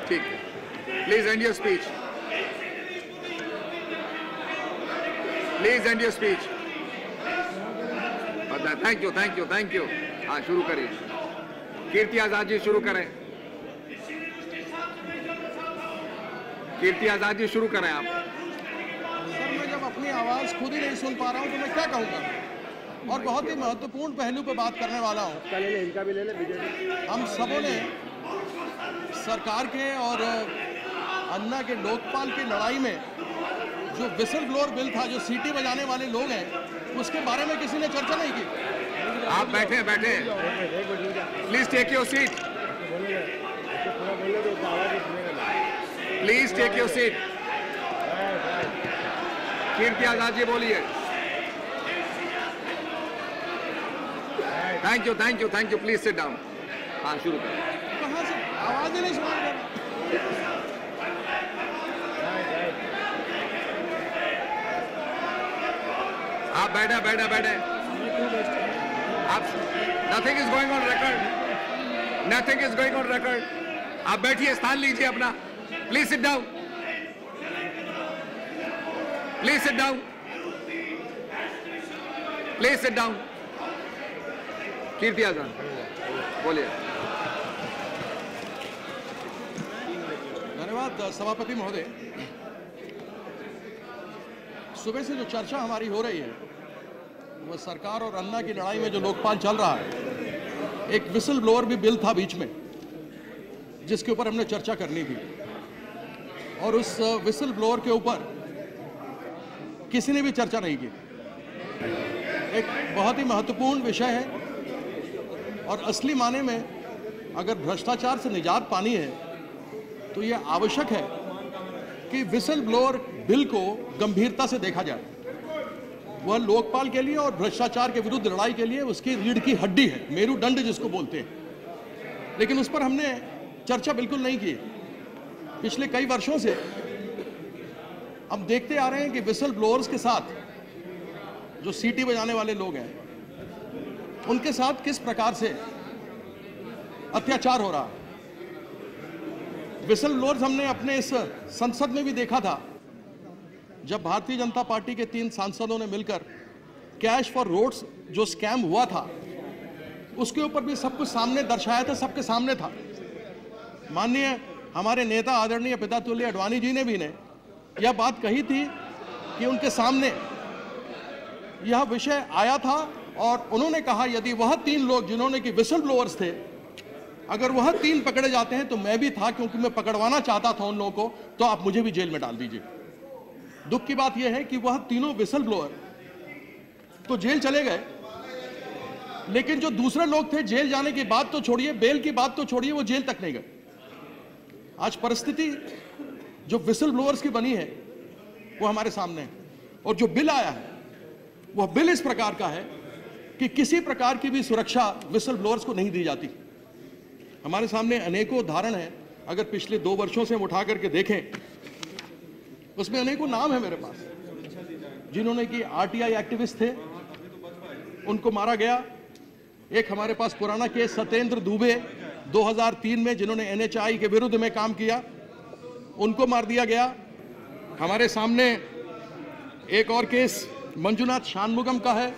ठीक है, please and your speech, please and your speech. Thank you. हाँ, शुरू करिए। कीर्ति आजाद जी शुरू करें। कीर्ति आजाद जी शुरू करें आप। सर, मैं जब अपनी आवाज खुद ही नहीं सुन पा रहा हूं तो मैं क्या कहूंगा, और बहुत ही महत्वपूर्ण पहलू पर बात करने वाला हूं। हम सबों ने सरकार के और अन्ना के लोकपाल की लड़ाई में जो विसल ब्लोअर बिल था, जो सीटी बजाने वाले लोग हैं, उसके बारे में किसी ने चर्चा नहीं की। आप बैठे please take your seat, please take your seat. Kirti Azad ji बोलिए। Thank you, please sit down. हाँ, शुरू करें। कहाँ से आवाज ही नहीं सुनाई दे रहा। आप बैठे। आप nothing is going on record. आप बैठिए, स्थान लीजिए अपना। Please sit down. Kirti Azad बोलिए। धन्यवाद सभापति महोदय। सुबह से जो चर्चा हमारी हो रही है वो सरकार और अन्ना की लड़ाई में जो लोकपाल चल रहा है, एक विसल ब्लोअर भी बिल था बीच में जिसके ऊपर हमने चर्चा करनी थी, और उस विसल ब्लोअर के ऊपर किसी ने भी चर्चा नहीं की। एक बहुत ही महत्वपूर्ण विषय है, और असली माने में अगर भ्रष्टाचार से निजात पानी है तो यह आवश्यक है कि विसल ब्लोअर बिल को गंभीरता से देखा जाए। वह लोकपाल के लिए और भ्रष्टाचार के विरुद्ध लड़ाई के लिए उसकी रीढ़ की हड्डी है, मेरुदंड जिसको बोलते हैं, लेकिन उस पर हमने चर्चा बिल्कुल नहीं की। पिछले कई वर्षों से हम देखते आ रहे हैं कि विसल ब्लोअर्स के साथ जो सीटी बजाने वाले लोग हैं उनके साथ किस प्रकार से अत्याचार हो रहा है। विसल ब्लोअर्स हमने अपने इस संसद में भी देखा था, जब भारतीय जनता पार्टी के 3 सांसदों ने मिलकर कैश फॉर रोड्स जो स्कैम हुआ था उसके ऊपर भी सब कुछ सामने दर्शाया था, सबके सामने था। माननीय हमारे नेता आदरणीय पितातुल्य अडवाणी जी ने भी यह बात कही थी कि उनके सामने यह विषय आया था, और उन्होंने कहा यदि वह 3 लोग जिन्होंने कि विसल ब्लोअर्स थे, अगर वह 3 पकड़े जाते हैं तो मैं भी था, क्योंकि मैं पकड़वाना चाहता था उन लोगों को, तो आप मुझे भी जेल में डाल दीजिए। दुख की बात यह है कि वह तीनों विसल ब्लोअर तो जेल चले गए, लेकिन जो दूसरे लोग थे जेल जाने की बात तो छोड़िए, बेल की बात तो छोड़िए, वो जेल तक नहीं गए। आज परिस्थिति जो विसल ब्लोअर्स की बनी है वो हमारे सामने है, और जो बिल आया है वह बिल इस प्रकार का है कि किसी प्रकार की भी सुरक्षा विसल ब्लोअर्स को नहीं दी जाती। हमारे सामने अनेकों उदाहरण हैं, अगर पिछले 2 वर्षों से हम उठा करके देखें उसमें अनेकों नाम है मेरे पास, जिन्होंने कि आरटीआई एक्टिविस्ट थे, उनको मारा गया। एक हमारे पास पुराना केस सत्येंद्र दुबे 2003 में, जिन्होंने एनएचआई के विरुद्ध में काम किया, उनको मार दिया गया। हमारे सामने एक और केस मंजुनाथ शानमुगम का है,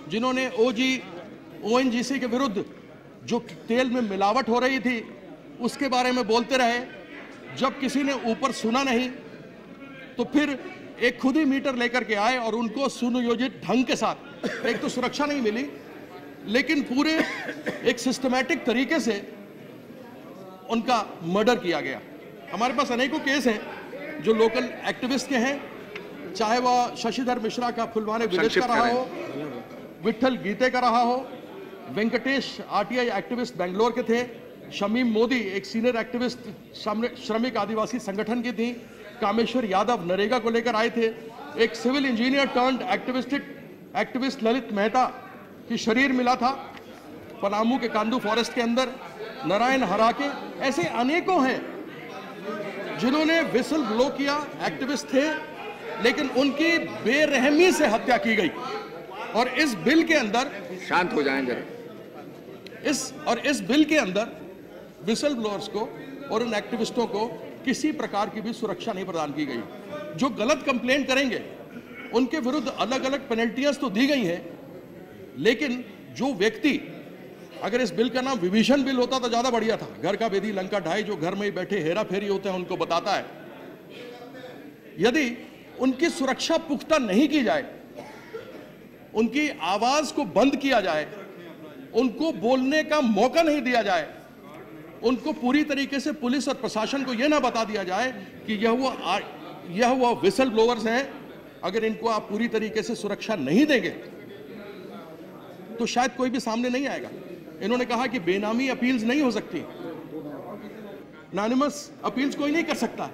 जिन्होंने ओएनजीसी के विरुद्ध जो तेल में मिलावट हो रही थी उसके बारे में बोलते रहे। जब किसी ने ऊपर सुना नहीं तो फिर एक खुद ही मीटर लेकर के आए और उनको सुनियोजित ढंग के साथ, एक तो सुरक्षा नहीं मिली, लेकिन पूरे एक सिस्टमैटिक तरीके से उनका मर्डर किया गया। हमारे पास अनेकों केस हैं जो लोकल एक्टिविस्ट के हैं, चाहे वह शशिधर मिश्रा का फुलवाने विलेज का रहा हो, विट्ठल गीते का रहा हो, वेंकटेश आरटीआई एक्टिविस्ट बेंगलोर के थे, शमीम मोदी एक सीनियर एक्टिविस्ट श्रमिक आदिवासी संगठन की थी, कामेश्वर यादव नरेगा को लेकर आए थे, एक civil engineer turned activist Lalit Mehta की शरीर मिला था पलामू के कांदू फॉरेस्ट के अंदर, नारायण हराके, ऐसे अनेकों हैं जिन्होंने विसल ब्लो किया, एक्टिविस्ट थे, लेकिन उनकी बेरहमी से हत्या की गई। और इस बिल के अंदर, शांत हो जाएं जरा, इस बिल के अंदर विसल ब्लोअर्स को और उन एक्टिविस्टों को किसी प्रकार की भी सुरक्षा नहीं प्रदान की गई। जो गलत कंप्लेंट करेंगे उनके विरुद्ध अलग अलग पेनल्टियां तो दी गई हैं, लेकिन जो व्यक्ति, अगर इस बिल का नाम विभीषण बिल होता तो ज्यादा बढ़िया था। घर का बेदी लंका ढाई, जो घर में ही बैठे हेरा फेरी होते हैं उनको बताता है। यदि उनकी सुरक्षा पुख्ता नहीं की जाए, उनकी आवाज को बंद किया जाए, उनको बोलने का मौका नहीं दिया जाए, उनको पूरी तरीके से पुलिस और प्रशासन को यह ना बता दिया जाए कि यह वो विसल ब्लोअर्स हैं, अगर इनको आप पूरी तरीके से सुरक्षा नहीं देंगे तो शायद कोई भी सामने नहीं आएगा। इन्होंने कहा कि बेनामी अपील्स नहीं हो सकती, एनोनिमस अपील्स कोई नहीं कर सकता,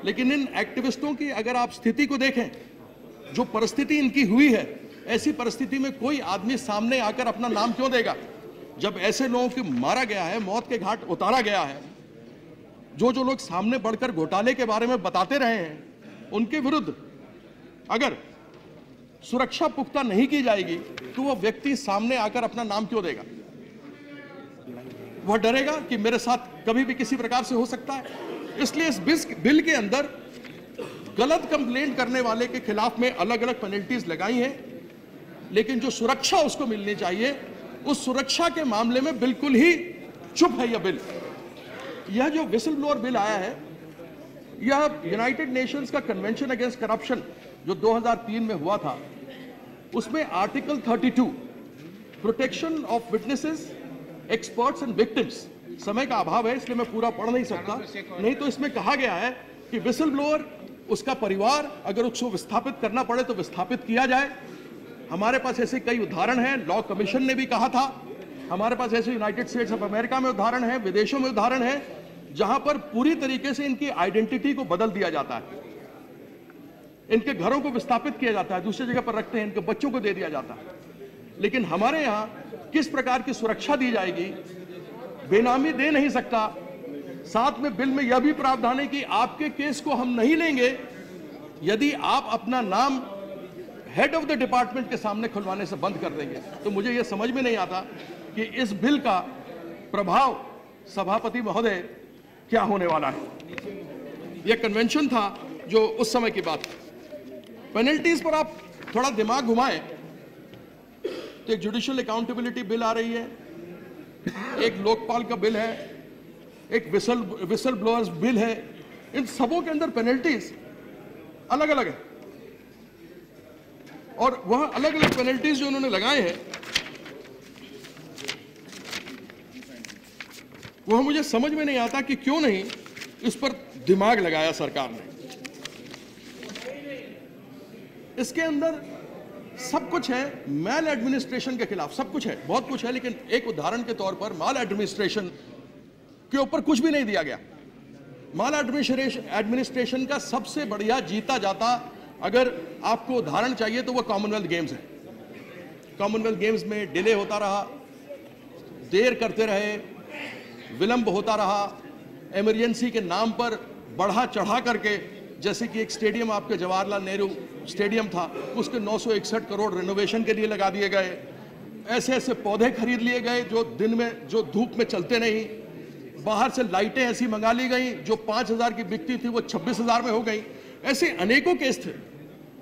लेकिन इन एक्टिविस्टों की अगर आप स्थिति को देखें, जो परिस्थिति इनकी हुई है, ऐसी परिस्थिति में कोई आदमी सामने आकर अपना नाम क्यों देगा? जब ऐसे लोगों को मारा गया है, मौत के घाट उतारा गया है, जो लोग सामने बढ़कर घोटाले के बारे में बताते रहे हैं, उनके विरुद्ध अगर सुरक्षा पुख्ता नहीं की जाएगी तो वह व्यक्ति सामने आकर अपना नाम क्यों देगा? वह डरेगा कि मेरे साथ कभी भी किसी प्रकार से हो सकता है। इसलिए इस बिल के अंदर गलत कंप्लेंट करने वाले के खिलाफ में अलग अलग पेनल्टीज लगाई हैं, लेकिन जो सुरक्षा उसको मिलनी चाहिए, उस सुरक्षा के मामले में बिल्कुल ही चुप है यह बिल। यह जो विसल ब्लोअर बिल आया है, यह यूनाइटेड नेशंस का कन्वेंशन अगेंस्ट करप्शन जो 2003 में हुआ था, उसमें article 32 protection of witnesses, experts and victims, समय का अभाव है इसलिए मैं पूरा पढ़ नहीं सकता, नहीं तो इसमें कहा गया है कि विसल ब्लोअर, उसका परिवार, अगर उसको विस्थापित करना पड़े तो विस्थापित किया जाए। हमारे पास ऐसे कई उदाहरण हैं, लॉ कमीशन ने भी कहा था, हमारे पास ऐसे यूनाइटेड स्टेट्स ऑफ अमेरिका में उदाहरण है, विदेशों में उदाहरण है, जहां पर पूरी तरीके से इनकी आइडेंटिटी को बदल दिया जाता है, इनके घरों को विस्थापित किया जाता है, दूसरी जगह पर रखते हैं, इनके बच्चों को दे दिया जाता है। लेकिन हमारे यहां किस प्रकार की सुरक्षा दी जाएगी? बेनामी दे नहीं सकता। साथ में बिल में यह भी प्रावधान है कि आपके केस को हम नहीं लेंगे यदि आप अपना नाम हेड ऑफ द डिपार्टमेंट के सामने खुलवाने से बंद कर देंगे। तो मुझे यह समझ में नहीं आता कि इस बिल का प्रभाव, सभापति महोदय, क्या होने वाला है। यह कन्वेंशन था जो उस समय की बात है। पेनल्टीज पर आप थोड़ा दिमाग घुमाएं तो एक जुडिशियल अकाउंटेबिलिटी बिल आ रही है, एक लोकपाल का बिल है, एक विसल ब्लोअर्स बिल है। इन सबों के अंदर पेनल्टीज अलग अलग है, और वह अलग अलग पेनल्टीज जो उन्होंने लगाए हैं वह मुझे समझ में नहीं आता कि क्यों नहीं इस पर दिमाग लगाया सरकार ने। इसके अंदर सब कुछ है, मैल एडमिनिस्ट्रेशन के खिलाफ सब कुछ है, बहुत कुछ है, लेकिन एक उदाहरण के तौर पर माल एडमिनिस्ट्रेशन के ऊपर कुछ भी नहीं दिया गया। माल एडमिनिस्ट्रेशन का सबसे बढ़िया जीता जाता अगर आपको उदाहरण चाहिए तो वह कॉमनवेल्थ गेम्स है। कॉमनवेल्थ गेम्स में डिले होता रहा, देर करते रहे, विलंब होता रहा, इमरजेंसी के नाम पर बढ़ा चढ़ा करके, जैसे कि एक स्टेडियम आपके जवाहरलाल नेहरू स्टेडियम था, उसके 961 करोड़ रिनोवेशन के लिए लगा दिए गए। ऐसे ऐसे पौधे खरीद लिए गए जो दिन में, जो धूप में चलते नहीं। बाहर से लाइटें ऐसी मंगा ली गई जो 5,000 की बिकती थी वो 26,000 में हो गई। ऐसे अनेकों केस थे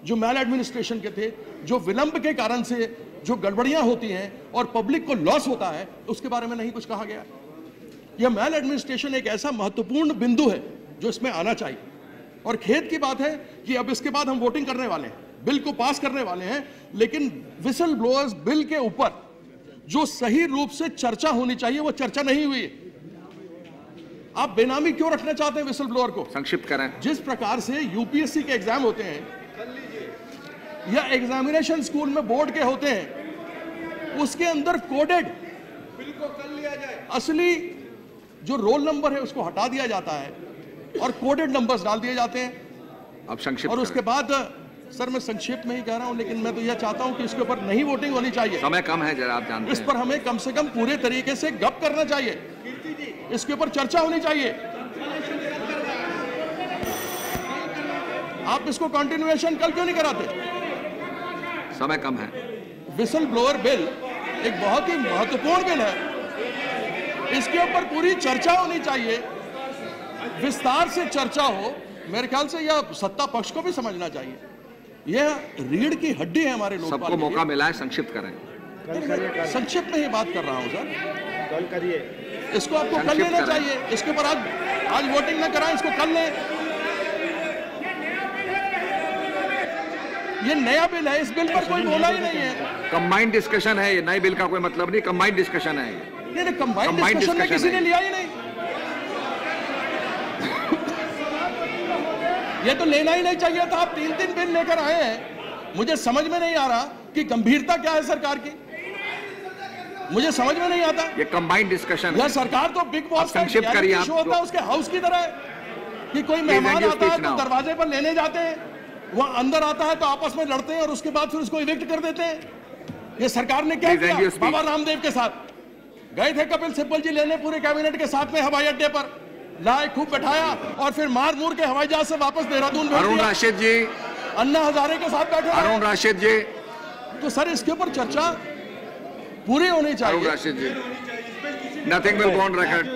जो मैल एडमिनिस्ट्रेशन के थे, जो विलंब के कारण से जो गड़बड़ियां होती हैं और पब्लिक को लॉस होता है, उसके बारे में नहीं कुछ कहा गया। यह मैल एडमिनिस्ट्रेशन एक ऐसा महत्वपूर्ण बिंदु है जो इसमें आना चाहिए। और खेद की बात है कि अब इसके बाद हम वोटिंग करने वाले हैं, बिल को पास करने वाले हैं, लेकिन विसल ब्लोअर्स बिल के ऊपर जो सही रूप से चर्चा होनी चाहिए वो चर्चा नहीं हुई। आप बेनामी क्यों रखना चाहते हैं विसल ब्लोअर को? संक्षिप्त करें। जिस प्रकार से यूपीएससी के एग्जाम होते हैं या एग्जामिनेशन स्कूल में बोर्ड के होते हैं, उसके अंदर कोडेड बिल को कर लिया जाए, असली जो रोल नंबर है उसको हटा दिया जाता है और कोडेड नंबर्स डाल दिए जाते हैं। अब संक्षिप्त और उसके बाद, सर मैं संक्षेप में ही कह रहा हूं, लेकिन मैं तो यह चाहता हूं कि इसके ऊपर नहीं वोटिंग होनी चाहिए। समय कम है जरा, आप जानते हैं। इस पर हमें कम से कम पूरे तरीके से गप करना चाहिए, इसके ऊपर चर्चा होनी चाहिए। आप इसको कंटिन्यूएशन कल क्यों नहीं कराते? समय कम है। विसल ब्लोअर बिल एक बहुत ही महत्वपूर्ण बिल है, इसके ऊपर पूरी चर्चा होनी चाहिए। विस्तार से चर्चा हो, मेरे ख्याल से यह सत्ता पक्ष को भी समझना चाहिए। यह रीढ़ की हड्डी है हमारे लोकपाल सबको मौका मिला है, संक्षिप्त करें। संक्षिप्त में ही बात कर रहा हूं सर। कल करिए, इसको आपको कल लेना चाहिए। इसके ऊपर आज वोटिंग न कराएं, इसको कल लें। ये नया बिल है, इस बिल पर कोई बोला ही नहीं है। कंबाइंड डिस्कशन है, ये नए बिल का कोई मतलब नहीं, कंबाइंड डिस्कशन है। नहीं, कंबाइंड डिस्कशन में किसी ने लिया ही नहीं। ये तो लेना ही नहीं चाहिए था। आप 3 बिल लेकर आए हैं। मुझे समझ में नहीं आ रहा कि गंभीरता क्या है सरकार की। मुझे समझ में नहीं आता। ये कंबाइंड डिस्कशन है। सरकार तो बिग बॉस का संक्षिप्त करिए आप। शो होता है उसके हाउस की तरह है कि कोई मेहमान आता है तो दरवाजे पर लेने जाते हैं, वो अंदर आता है तो आपस में लड़ते हैं और उसके बाद फिर उसको इविक्ट कर देते हैं। ये सरकार ने क्या किया? बाबा रामदेव के साथ गए थे कपिल सिब्बल जी लेने, पूरे कैबिनेट के साथ में हवाई अड्डे पर लाए, खूब बैठाया और फिर मार मूर के हवाई जहाज से वापस देहरादून भेज दिया। अरुण राशिद जी, अन्ना हजारे के साथ बैठे। अरुण राशिद जी, तो सर इसके ऊपर चर्चा पूरी होनी चाहिए। Arun Rashid ji, nothing will go on record,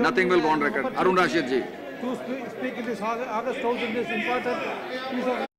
nothing will go on record. Arun Rashid ji, to speak in this August House in this important piece of